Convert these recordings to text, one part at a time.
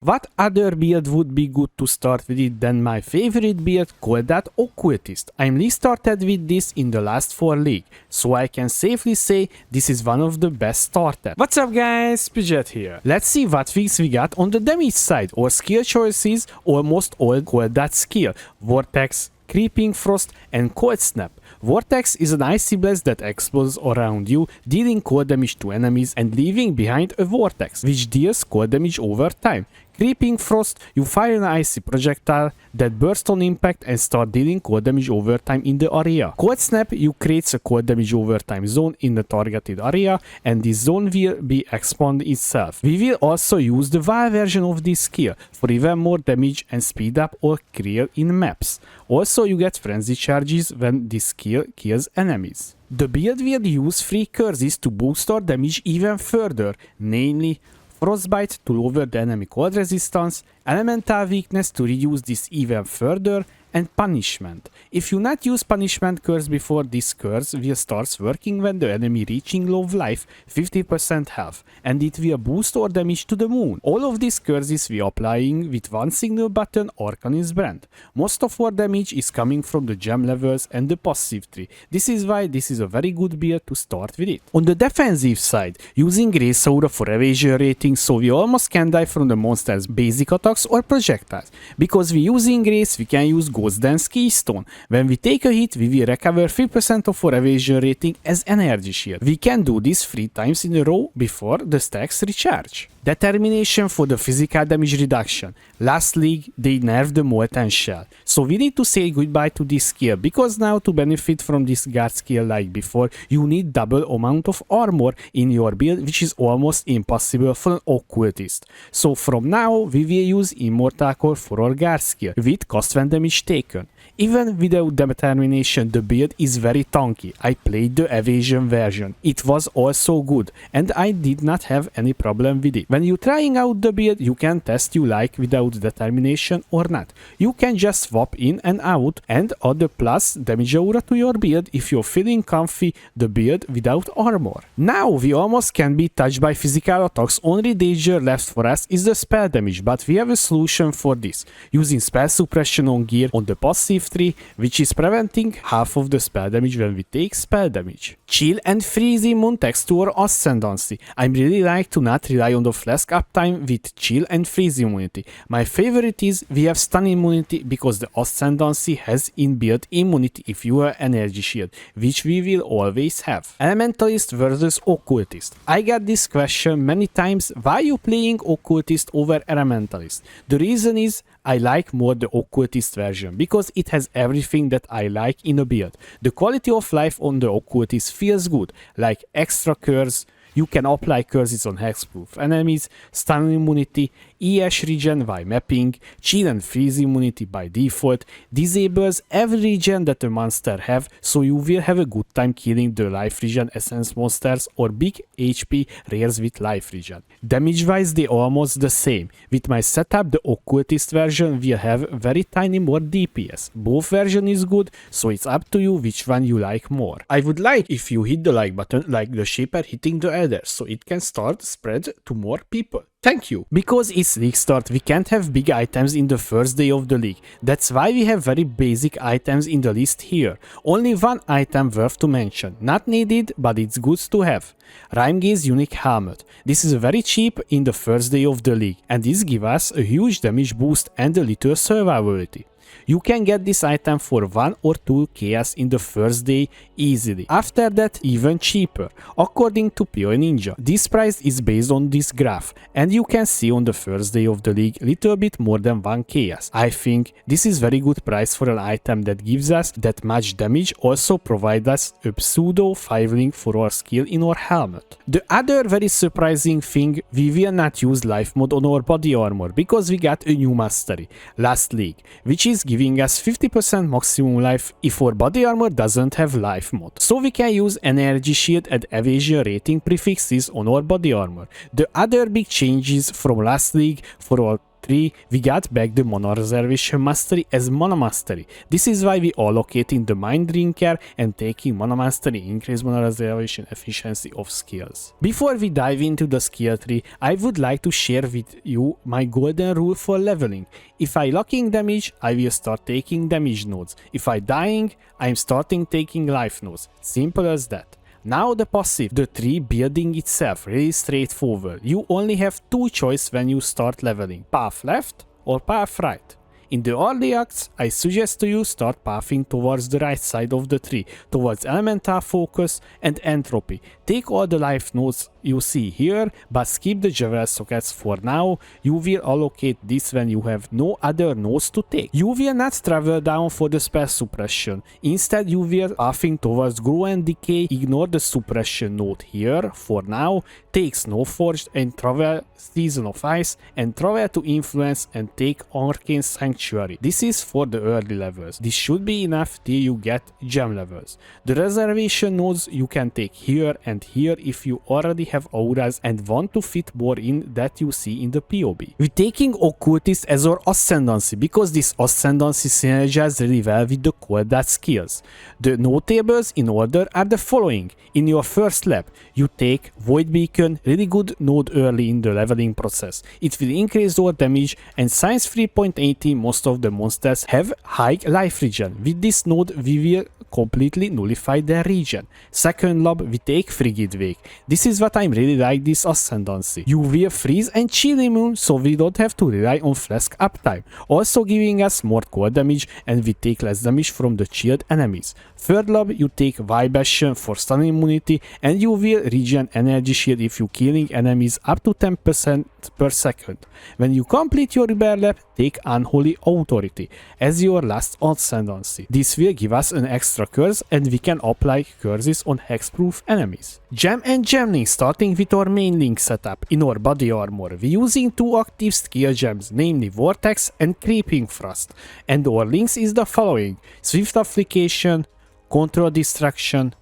What other build would be good to start with it than my favorite build called that Occultist? I restarted with this in the last 4 league, so I can safely say this is one of the best starters. What's up guys, Pidget here. Let's see what things we got on the damage side. Our skill choices almost all called that skill: Vortex, Creeping Frost and Cold Snap. Vortex is an icy blast that explodes around you, dealing cold damage to enemies and leaving behind a vortex, which deals cold damage over time. Creeping Frost, you fire an icy projectile that bursts on impact and start dealing cold damage over time in the area. Cold Snap, you create a cold damage over time zone in the targeted area, and this zone will be expanded itself. We will also use the wild version of this skill for even more damage and speed up or clear in maps. Also, you get frenzy charges when this skill kills enemies. The build will use 3 curses to boost our damage even further, namely Frostbite to lower the enemy cold resistance, Elemental Weakness to reduce this even further, and Punishment. If you not use Punishment curse before, this curse will start working when the enemy reaching low life, 50% health, and it will boost our damage to the moon. All of these curses we are applying with one single button, Arcanist Brand. Most of our damage is coming from the gem levels and the passive tree. This is why this is a very good build to start with it. On the defensive side, using Grace Aura for evasion rating, so we almost can die from the monster's basic attacks or projectiles. Because we using Grace, we can use Ghost Dance Keystone. When we take a hit, we will recover 3% of our evasion rating as energy shield. We can do this 3 times in a row before the stacks recharge. Determination for the physical damage reduction. Last league, they nerfed the Molten Shell, so we need to say goodbye to this skill, because now to benefit from this guard skill like before, you need double amount of armor in your build, which is almost impossible for an Occultist. So from now, we will use Immortal Core for our guard skill, with cost when damage taken. Even without determination, the build is very tanky. I played the evasion version. It was also good, and I did not have any problem with it. When you trying out the build, you can test you like without determination or not. You can just swap in and out and add the plus damage aura to your build if you're feeling comfy the build without armor. Now we almost can be touched by physical attacks. Only danger left for us is the spell damage, but we have a solution for this, using spell suppression on gear on the passive tree, which is preventing half of the spell damage when we take spell damage. Chill and freeze immune text to our Ascendancy. I really like to not rely on the flask uptime with chill and freeze immunity. My favorite is we have stun immunity because the Ascendancy has inbuilt immunity if you are energy shield, which we will always have. Elementalist versus Occultist. I got this question many times: why you playing Occultist over Elementalist? The reason is I like more the Occultist version because it has everything that I like in a build. The quality of life on the Occultist feels good, like extra curse. You can apply curses on hexproof enemies, stun immunity, ES regen by mapping, chill and freeze immunity by default, disables every regen that a monster have, so you will have a good time killing the life regen essence monsters or big HP rares with life regen. Damage wise they are almost the same. With my setup, the Occultist version will have very tiny more DPS. Both version is good, so it's up to you which one you like more. I would like if you hit the like button like the shaper hitting the adder, so it can start spread to more people. Thank you! Because it's league start, we can't have big items in the first day of the league. That's why we have very basic items in the list here. Only one item worth to mention. Not needed, but it's good to have. Rimegaze Unique Helmet. This is very cheap in the first day of the league, and this gives us a huge damage boost and a little survivability. You can get this item for 1 or 2 chaos in the first day easily. After that, even cheaper. According to POE Ninja, this price is based on this graph, and you can see on the first day of the league little bit more than 1 chaos. I think this is very good price for an item that gives us that much damage, also provide us a pseudo 5 link for our skill in our helmet. The other very surprising thing, we will not use life mod on our body armor because we got a new mastery last league, which is giving us 50% maximum life if our body armor doesn't have life mod. So we can use energy shield and evasion rating prefixes on our body armor. The other big changes from last league for our 3, we got back the Mana Reservation Mastery as Mana Mastery. This is why we are locating the Mind Drinker and taking Mana Mastery increase Mana Reservation efficiency of skills. Before we dive into the skill tree, I would like to share with you my golden rule for leveling. If I locking damage, I will start taking damage nodes. If I dying, I'm starting taking life nodes. Simple as that. Now the passive, the tree building itself, really straightforward. You only have two choices when you start leveling, path left or path right. In the early acts, I suggest to you start pathing towards the right side of the tree, towards elemental focus and entropy. Take all the life nodes you see here, but skip the Jewel sockets for now. You will allocate this when you have no other nodes to take. You will not travel down for the spell suppression. Instead, you will pathing towards Grow and Decay. Ignore the suppression node here for now. Take Snowforged and travel Season of Ice and travel to Influence and take Arcane Sanctuary. This is for the early levels. This should be enough till you get gem levels. The reservation nodes you can take here and here if you already have auras and want to fit more in that you see in the POB. We're taking Occultist as our Ascendancy because this Ascendancy synergizes really well with the Cold Death skills. The notables in order are the following. In your first lab, you take Void Beacon, really good node early in the leveling process. It will increase your damage, and Science 3.18 most of the monsters have high life regen. With this node we will completely nullify their regen. Second lab, we take Frigid Wake. This is what I really like this Ascendancy. You will freeze and chill immune, so we don't have to rely on flask uptime, also giving us more cold damage, and we take less damage from the chilled enemies. Third lab, you take Vibration for stun immunity, and you will regen energy shield if you killing enemies up to 10% per second. When you complete your Rebel lab, take Unholy Authority as your last Ascendancy. This will give us an extra curse, and we can apply curses on hexproof enemies. Gem and Gem Link, starting with our main link setup. In our body armor, we're using two active skill gems, namely Vortex and Creeping Frost. And our links is the following: Swift Application, Control Distraction,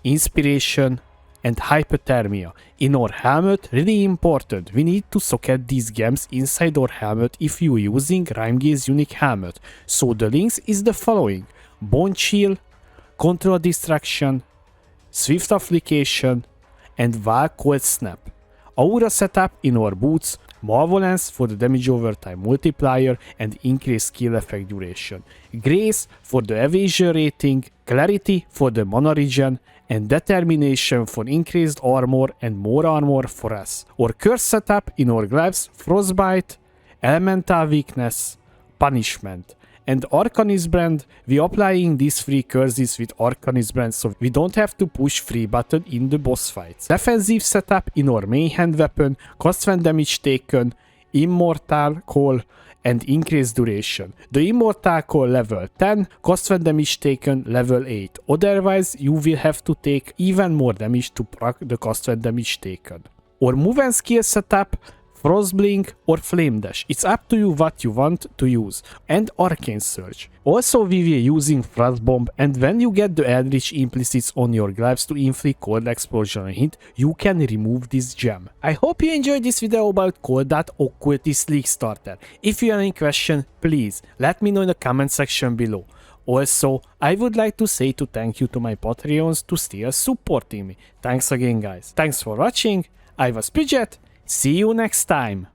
Inspiration, and Hypothermia. In our helmet, really important, we need to socket these gems inside our helmet if you're using Rimegaze unique helmet. So the links is the following: Bone Chill, Control Distraction, Swift Application, and Wild Cold Snap. Aura setup in our boots: Malevolence for the damage over time multiplier and increased skill effect duration, Grace for the evasion rating, Clarity for the mana regen, and Determination for increased armor and more armor for us. Our curse setup in our gloves: Frostbite, Elemental Weakness, Punishment. And Arcanist brand, we applying these three curses with Arcanist brand, so we don't have to push free button in the boss fights. Defensive setup in our main hand weapon: cost when damage taken, Immortal Call, and increased duration. The Immortal Call level 10, cost when damage taken level 8. Otherwise you will have to take even more damage to proc the cost when damage taken. Our move and skill setup: Frostblink or Flame Dash. It's up to you what you want to use. And Arcane Surge. Also we were using Frostbomb, and when you get the Eldritch Implicits on your gloves to inflict Cold Explosion and hit, you can remove this gem. I hope you enjoyed this video about Cold Death Occultist League Starter. If you have any question, please let me know in the comment section below. Also, I would like to say thank you to my Patreons to still supporting me. Thanks again guys. Thanks for watching. I was Pidget. See you next time!